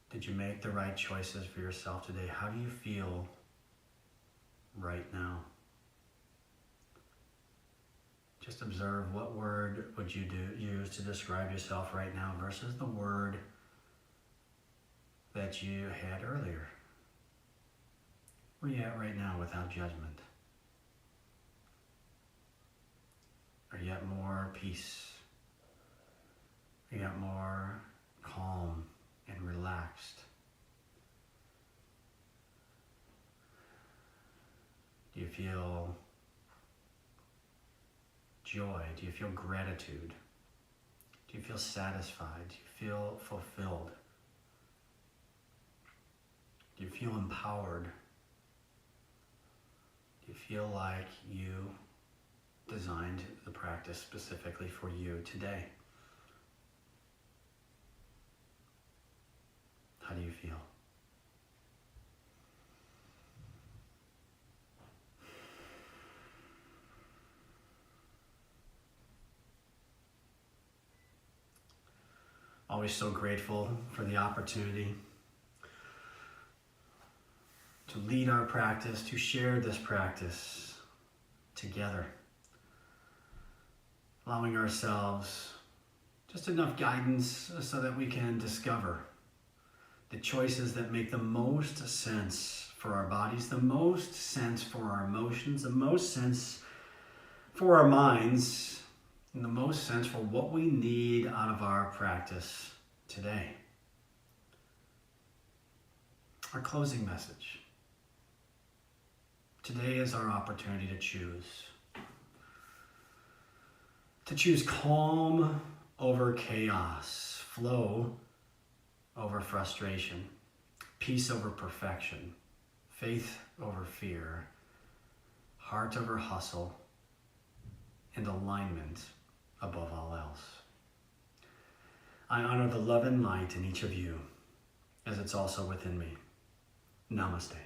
Did you make the right choices for yourself today? How do you feel right now? Just observe, what word would you use to describe yourself right now versus the word that you had earlier? Where are you at right now without judgment? Are you at more peace? Are you at more calm and relaxed? Do you feel joy? Do you feel gratitude? Do you feel satisfied? Do you feel fulfilled? Do you feel empowered? Do you feel like you designed the practice specifically for you today? How do you feel? Always so grateful for the opportunity to lead our practice, to share this practice together. Allowing ourselves just enough guidance so that we can discover the choices that make the most sense for our bodies, the most sense for our emotions, the most sense for our minds, and the most sense for what we need out of our practice today. Our closing message. Today is our opportunity to choose. To choose calm over chaos, flow over frustration, peace over perfection, faith over fear, heart over hustle, and alignment above all else. I honor the love and light in each of you, as it's also within me. Namaste.